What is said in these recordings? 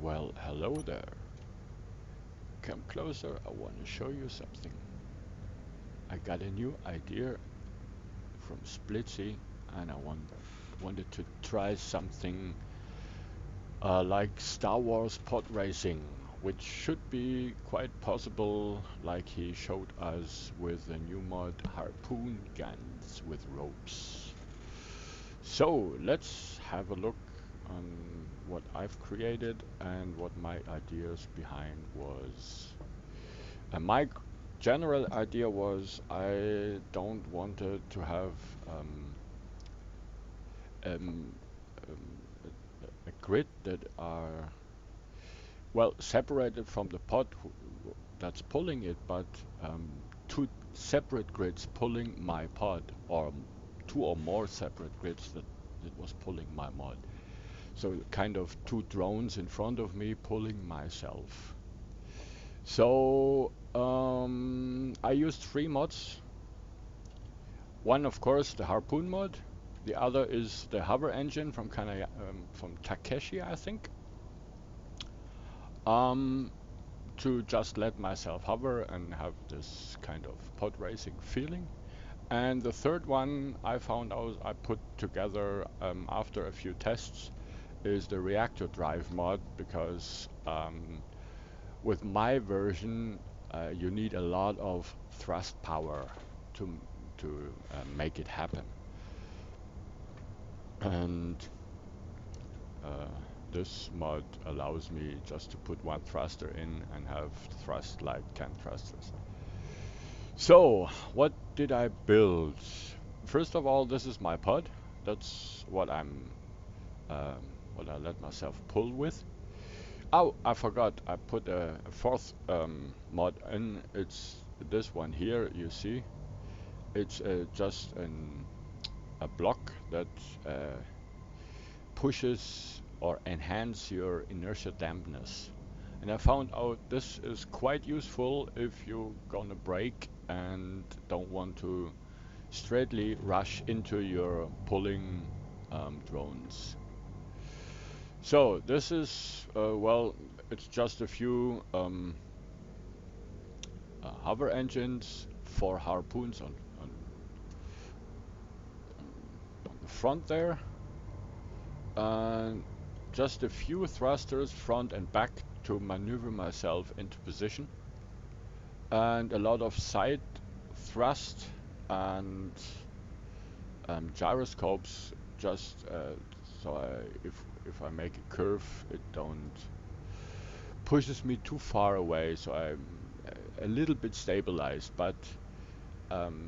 Well, hello there. Come closer, I want to show you something. I got a new idea from Splitsies and I wanted to try something like Star Wars pod racing, which should be quite possible like he showed us with the new mod harpoon guns with ropes. So let's have a look on what I've created and what my ideas behind was. And my general idea was I don't want it to have um, um, a grid that are well separated from the pod that's pulling it, but two separate grids pulling my pod, or two or more separate grids that was pulling my mod. So kind of two drones in front of me pulling myself. So I used three mods. One, of course, the harpoon mod. The other is the hover engine from from Takeshi, I think. Um, to just let myself hover and have this kind of pod racing feeling. And the third one I found out I put together after a few tests is the reactor drive mod because with my version you need a lot of thrust power to make it happen. And uh, this mod allows me just to put one thruster in and have thrust like 10 thrusters. So, what did I build? First of all, this is my pod. That's what um, what I let myself pull with. Oh, I forgot. I put a fourth mod in. It's this one here. You see, it's just a block that uh, pushes or enhance your inertia dampness. And I found out this is quite useful if you're gonna brake and don't want to straightly rush into your pulling drones. So this is, well, it's just a few hover engines for harpoons on the front there. And just a few thrusters front and back to maneuver myself into position. And a lot of side thrust and gyroscopes just so if I make a curve, it don't pushes me too far away, so I'm a little bit stabilized. But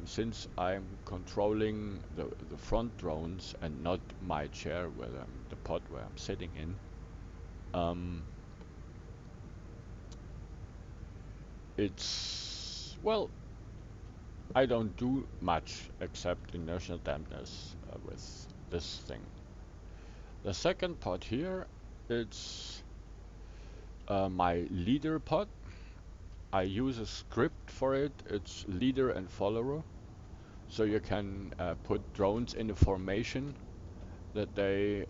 since I'm controlling the front drones and not my chair where the pod where I'm sitting in, it's well, I don't do much except inertial dampness with this thing. The second pod here, it's my leader pod. I use a script for it. It's leader and follower. So you can put drones in a formation that they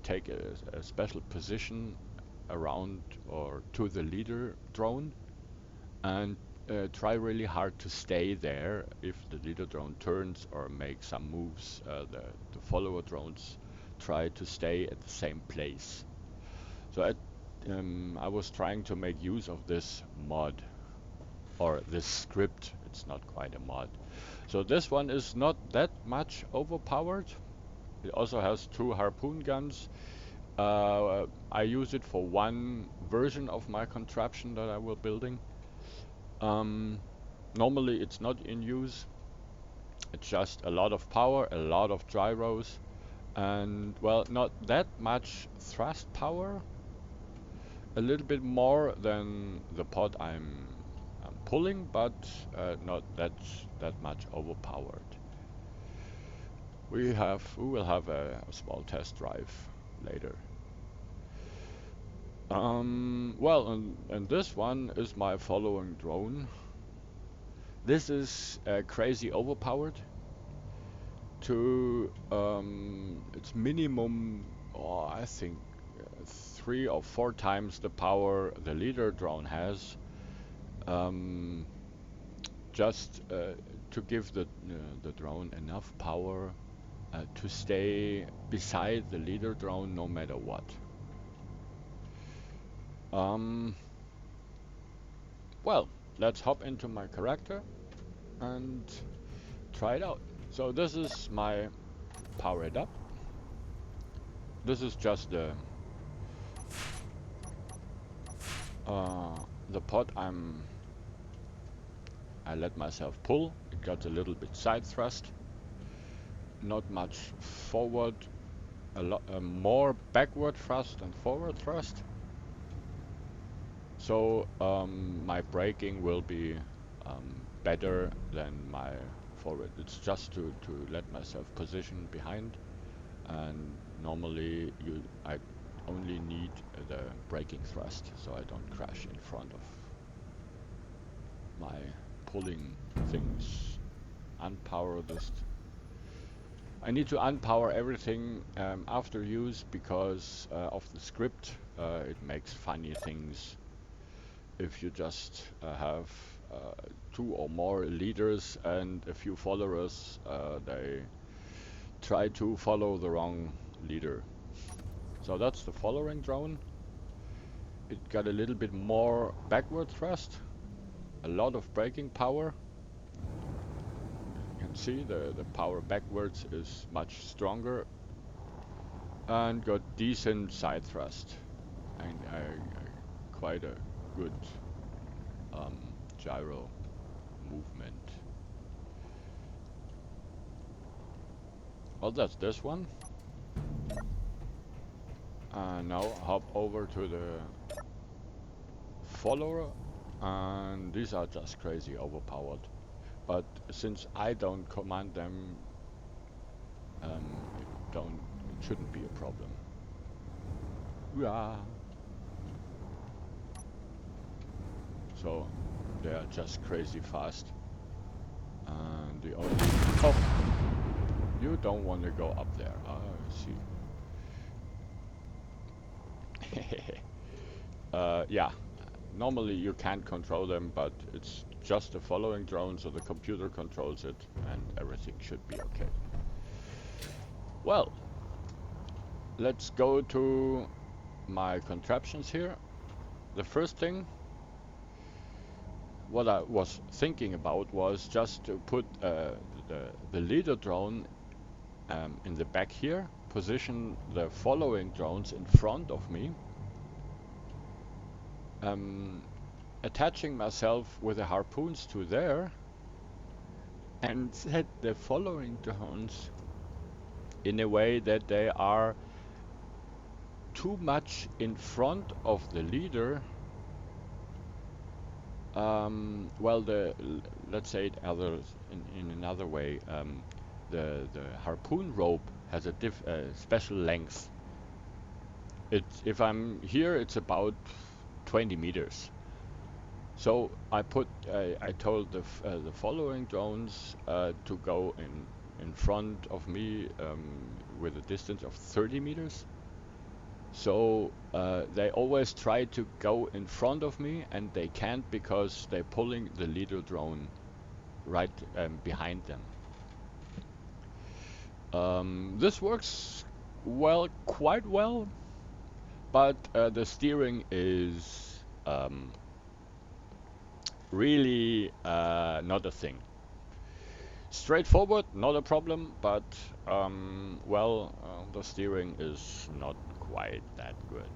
take a special position around or to the leader drone and try really hard to stay there. If the leader drone turns or makes some moves, the follower drones try to stay at the same place. So I was trying to make use of this mod or this script. It's not quite a mod. So this one is not that much overpowered. It also has two harpoon guns. I use it for one version of my contraption that I will building. Normally it's not in use. It's just a lot of power, a lot of gyros, and well, not that much thrust power. A little bit more than the pod I'm pulling, but not that much overpowered. We will have a small test drive later. Well, and this one is my following drone. This is crazy overpowered to its minimum, I think 3 or 4 times the power the leader drone has, um, just to give the drone enough power to stay beside the leader drone no matter what. Um, well, let's hop into my character and try it out. So this is my power it up. This is just the pod I let myself pull. It got a little bit side thrust, not much forward, a lot more backward thrust than forward thrust. So my braking will be better than my forward. It's just to let myself position behind, and normally I only need the braking thrust so I don't crash in front of my pulling things. Unpower this. I need to unpower everything after use because of the script. It makes funny things if you just have 2 or more leaders and a few followers. They try to follow the wrong leader. So that's the following drone. It got a little bit more backward thrust, a lot of braking power. You can see the power backwards is much stronger, and got decent side thrust and quite a good gyro movement. Well, that's this one. Now hop over to the follower, and these are just crazy overpowered. But since I don't command them, it shouldn't be a problem. Yeah. So they are just crazy fast. And the only you don't want to go up there. I see. Yeah. Normally you can't control them, but it's just the following drone, so the computer controls it, and everything should be okay. Well, let's go to my contraptions here. The first thing what I was thinking about was just to put the leader drone in the back here, position the following drones in front of me, attaching myself with the harpoons to there, and set the following drones in a way that they are too much in front of the leader. Well, let's say it in another way. The harpoon rope has a special length. If I'm here, it's about 20 meters. So I told the following drones to go in front of me with a distance of 30 meters. So they always try to go in front of me, and they can't because they're pulling the leader drone right behind them. This works quite well, but the steering is really not a thing. Straightforward, not a problem, but the steering is not quite that good.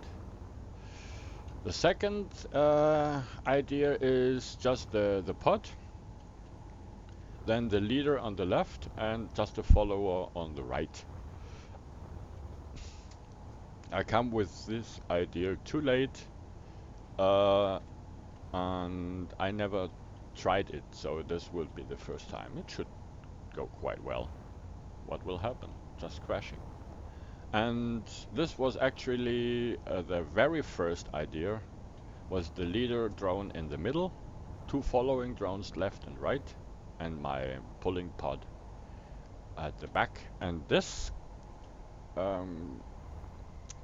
The second idea is just the pod, then the leader on the left, and just a follower on the right. I come with this idea too late, and I never tried it, so this will be the first time. It should go quite well. What will happen? Just crashing. And this was actually the very first idea, was the leader drone in the middle, 2 following drones left and right, and my pulling pod at the back. And this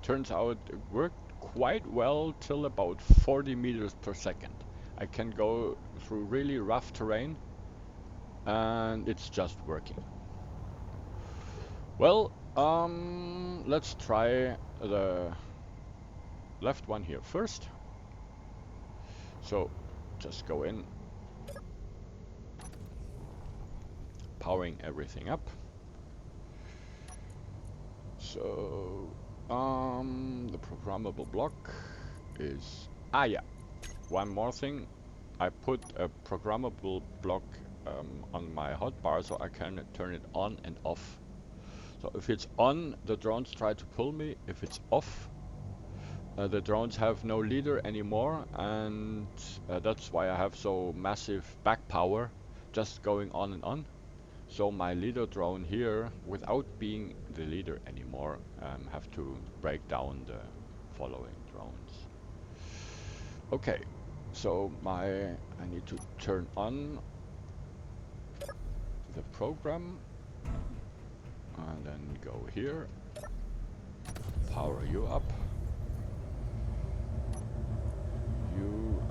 turns out it worked quite well till about 40 meters per second. I can go through really rough terrain and it's just working. Well, let's try the left one here first. So just go in, powering everything up. So the programmable block is, yeah, one more thing. I put a programmable block on my hotbar so I can turn it on and off. So if it's on, the drones try to pull me. If it's off, the drones have no leader anymore, and that's why I have so massive back power just going on and on. So my leader drone here, without being the leader anymore, have to break down the following drones. Okay, so I need to turn on the program and then go here, power you up.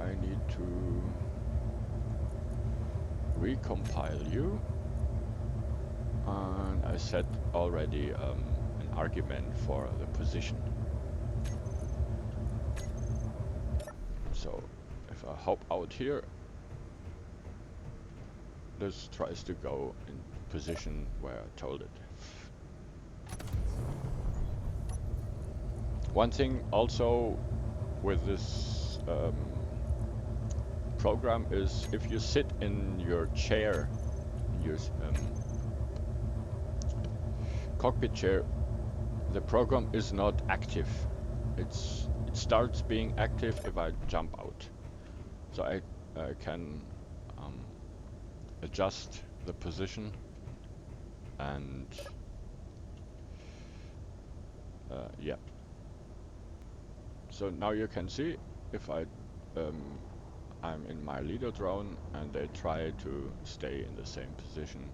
I need to recompile you, and I set already an argument for the position. So if I hop out here, this tries to go in position where I told it. One thing also with this program is if you sit in your chair, your cockpit chair, the program is not active. It starts being active if I jump out. So I can adjust the position and yeah. So now you can see if I'm in my leader drone and they try to stay in the same position.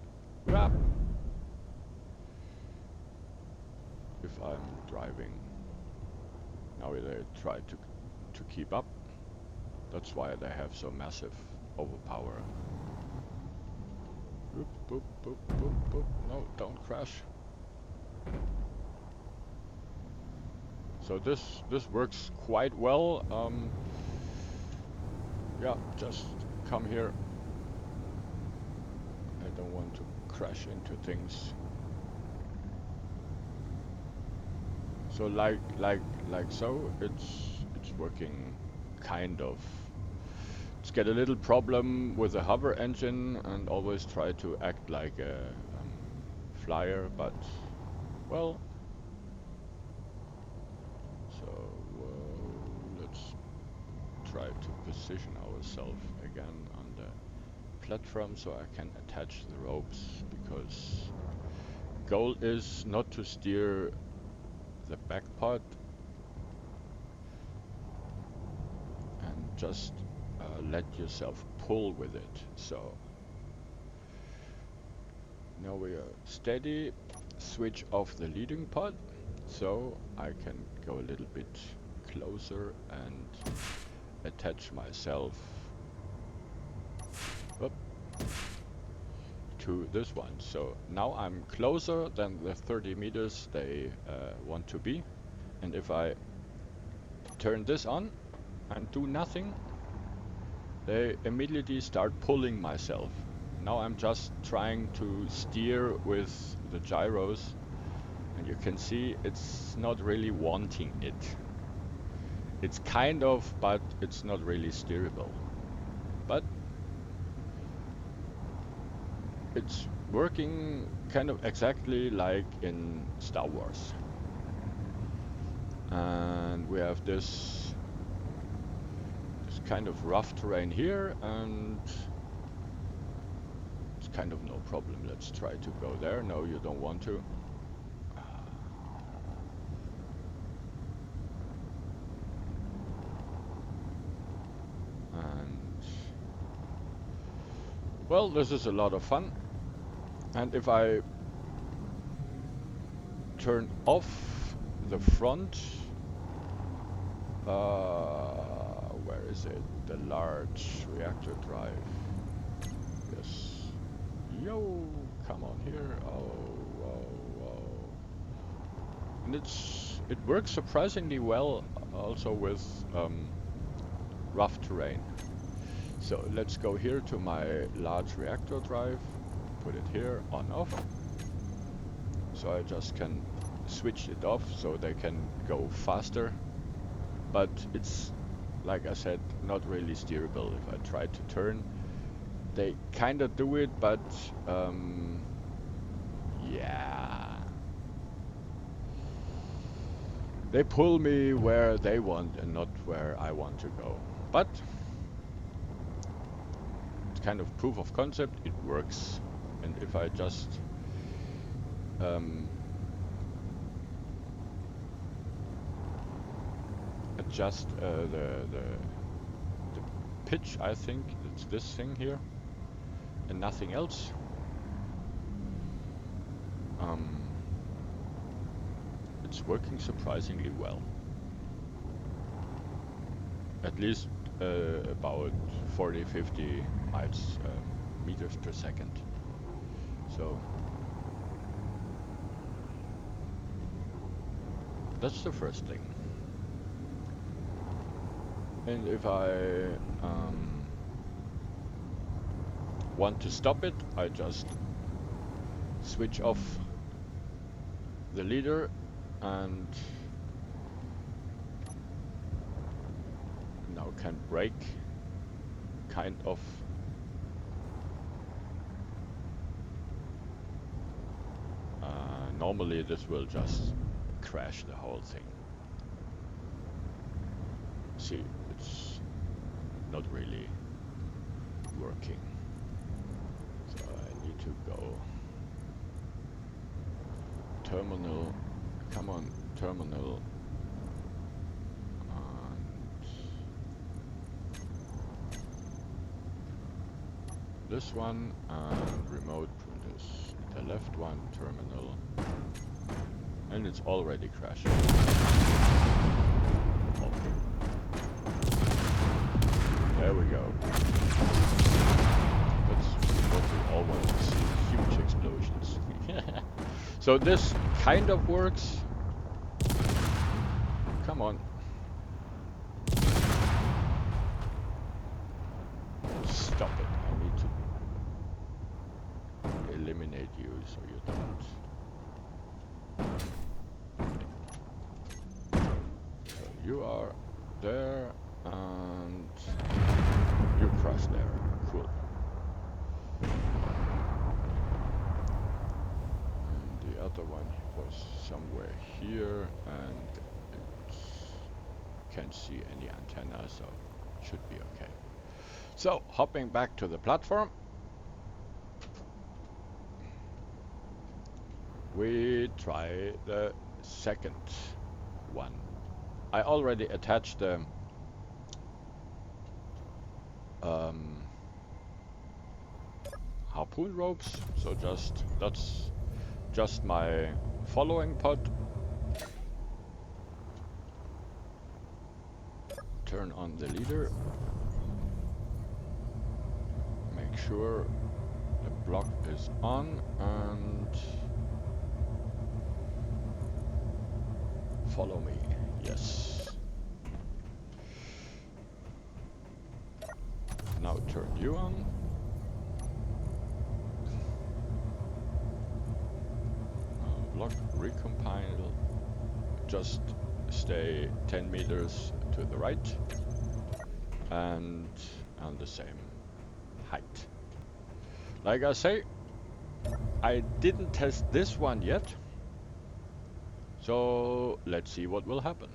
Yeah. If I'm driving, now they try to keep up. That's why they have so massive overpower. Boop, boop, boop, boop, boop. No, don't crash. So this works quite well. Yeah, just come here. I don't want to crash into things. So like so, it's working kind of. It's get a little problem with the hover engine and always try to act like a flyer, but well. So let's try to position ourselves again on the platform so I can attach the ropes, because goal is not to steer the back pod and just let yourself pull with it. So now we are steady, switch off the leading pod so I can go a little bit closer and attach myself up to this one. So now I'm closer than the 30 meters they want to be, and if I turn this on and do nothing, they immediately start pulling myself. Now I'm just trying to steer with the gyros, and you can see it's not really wanting it. It's kind of, but it's not really steerable. But it's working kind of exactly like in Star Wars. And we have this kind of rough terrain here, and it's kind of no problem. Let's try to go there. No, you don't want to. And well, this is a lot of fun. And if I turn off the front Where is it? The large reactor drive. Yes. Yo, come on here. Oh, oh, oh. And it works surprisingly well also with rough terrain. So let's go here to my large reactor drive, put it here on off. So I just can switch it off so they can go faster. But it's, like I said, not really steerable. If I try to turn, they kind of do it, but yeah. They pull me where they want and not where I want to go. But it's kind of proof of concept, it works. And if I just adjust the pitch, I think it's this thing here and nothing else. It's working surprisingly well. At least about 40-50 meters per second. So that's the first thing. And if I want to stop it, I just switch off the leader and now can brake kind of. Normally this will just crash the whole thing. See, it's not really working. So I need to go terminal, come on, terminal, and this one, and remote printers, the left one, terminal, and it's already crashing. Okay. There we go. That's what we all want to see, huge explosions. So this kind of works. Come on. Stop it. I need to eliminate you so you don't. So you are there and you cross there. Cool. Other one was somewhere here and it can't see any antenna, so it should be okay. So hopping back to the platform, we try the second one. I already attached the harpoon ropes, so that's just my following pod. Turn on the leader. Make sure the block is on and follow me. Yes. Now turn you on. Block, recompile, just stay 10 meters to the right and on the same height. Like I say, I didn't test this one yet, so let's see what will happen.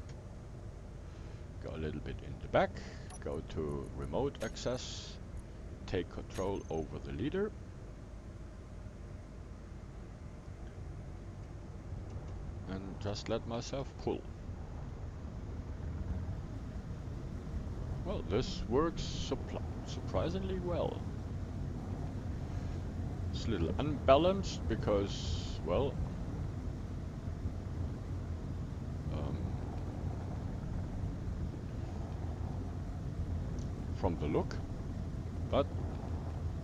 Go a little bit in the back, go to remote access, take control over the leader. And just let myself pull. Well, this works surprisingly well. It's a little unbalanced because, well, from the look, but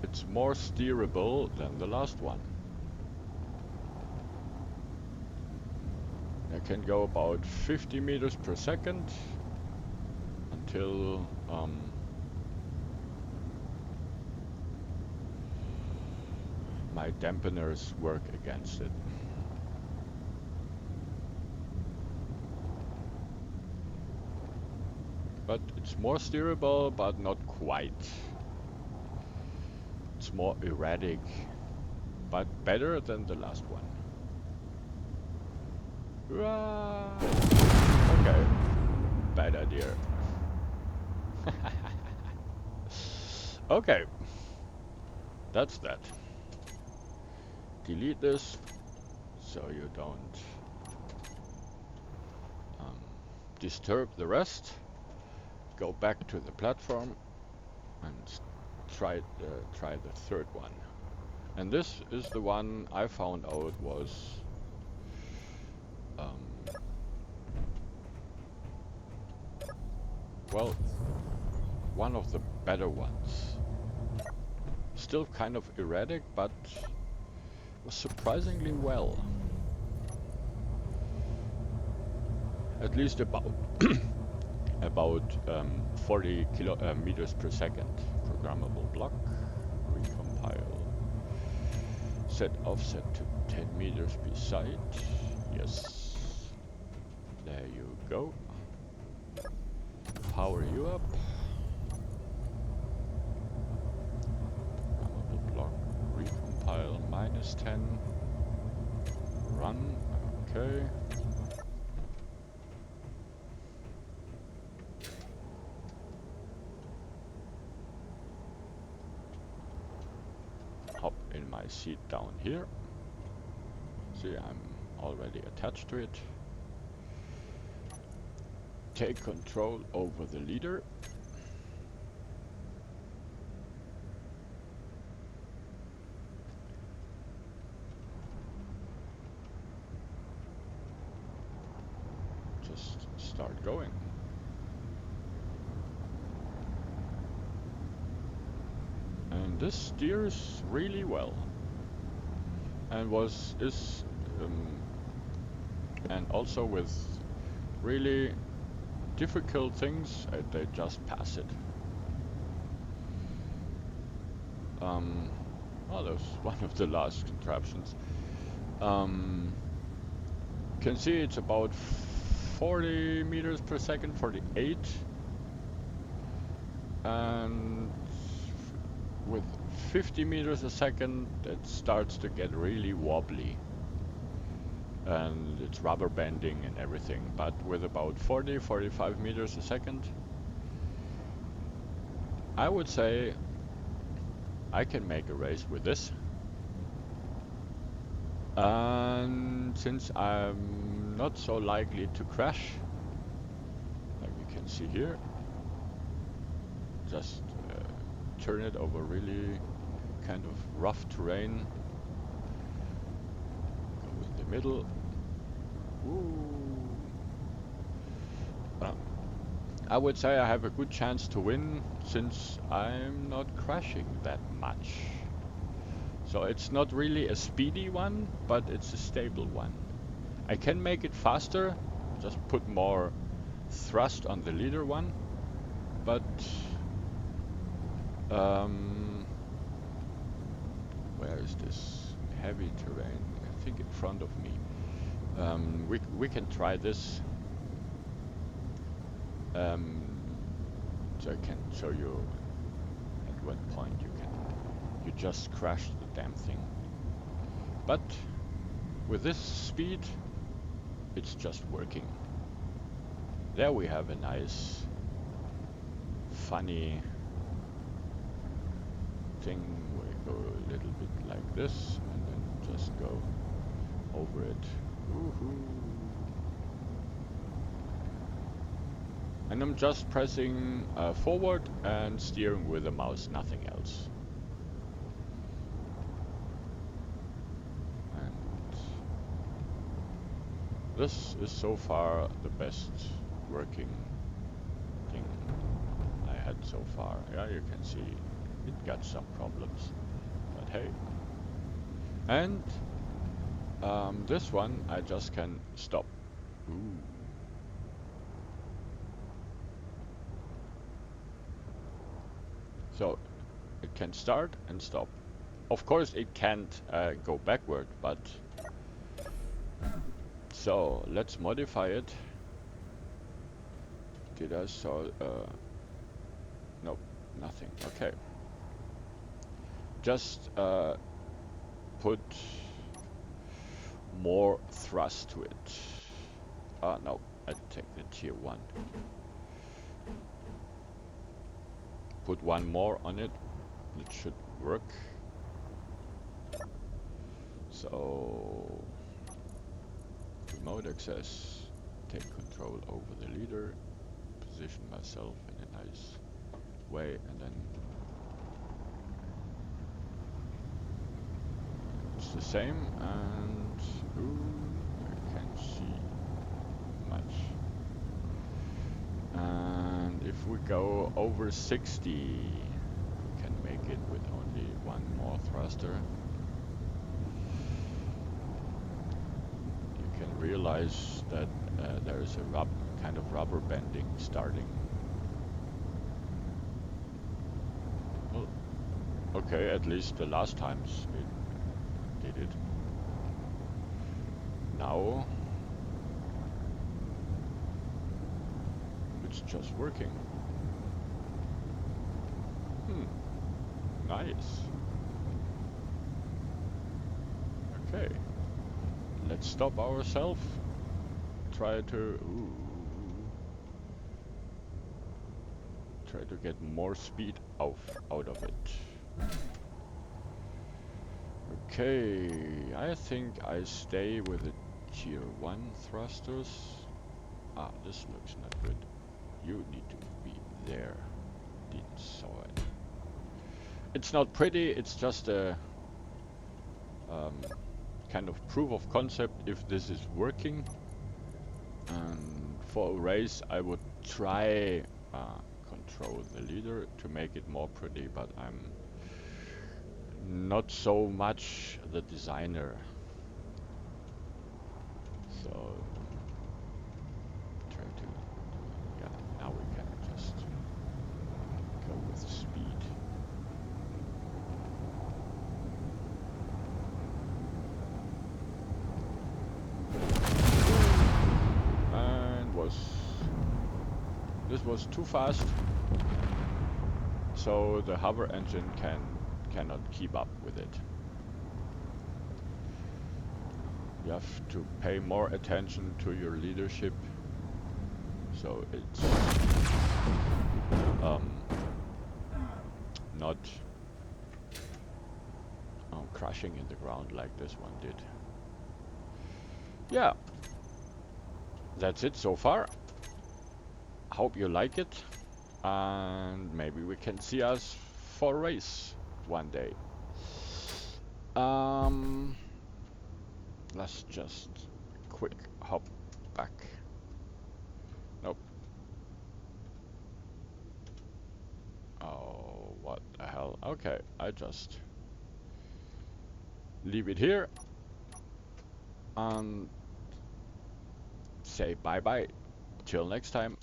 it's more steerable than the last one. I can go about 50 meters per second until my dampeners work against it. But it's more steerable, but not quite. It's more erratic, but better than the last one. Okay, bad idea. Okay, that's that. Delete this so you don't disturb the rest. Go back to the platform and try the third one. And this is the one I found out was well, one of the better ones. Still kind of erratic, but was surprisingly well. At least about about 40 meters per second. Programmable block. Recompile. Set offset to 10 meters beside. Yes. There you go. Power you up. Programmable block. Recompile -10. Run. Okay. Hop in my seat down here. See, I'm already attached to it. Take control over the leader. Just start going. And this steers really well, and and also with really difficult things, they just pass it. Oh, that's one of the last contraptions. Can see it's about 40 meters per second, 48, and with 50 meters a second it starts to get really wobbly and it's rubber banding and everything, but with about 40-45 meters a second I would say I can make a race with this. And since I'm not so likely to crash, like you can see here, just turn it over really kind of rough terrain, go in the middle. I would say I have a good chance to win since I'm not crashing that much. So it's not really a speedy one, but it's a stable one. I can make it faster, just put more thrust on the leader one, but where is this heavy terrain? I think in front of me. We can try this. So I can show you at what point you just crash the damn thing. But with this speed, it's just working. There we have a nice, funny thing. We go a little bit like this, and then just go over it. Woohoo! And I'm just pressing forward and steering with the mouse, nothing else. And this is so far the best working thing I had so far. Yeah, you can see it got some problems, but hey. And this one I just can stop. Ooh. So it can start and stop. Of course it can't go backward, but so let's modify it. Did I saw nope, nothing. Okay. Just put more thrust to it. No, I take the tier 1. Put one more on it. It should work. So remote access, take control over the leader, position myself in a nice way, and then it's the same, and ooh, I can't see much. And if we go over 60, we can make it with only one more thruster. You can realize that there is a kind of rubber banding starting. Well, okay, at least the last times it did it. Now it's just working. Nice. Okay. Let's stop ourselves. Try to get more speed out of it. Okay, I think I stay with the tier 1 thrusters. Ah, this looks not good. You need to be there. Didn't saw it. It's not pretty, it's just a kind of proof of concept if this is working. And for a race I would try control the leader to make it more pretty, but I'm not so much the designer. So try to, yeah, now we can just go with speed. And this was too fast, so the hover engine cannot keep up with it. You have to pay more attention to your leadership, so it's not crashing in the ground like this one did. Yeah, that's it so far. Hope you like it, and maybe we can see us for a race one day. Let's just quick hop back. Nope. Oh, what the hell? Okay, I just leave it here and say bye bye. Till next time.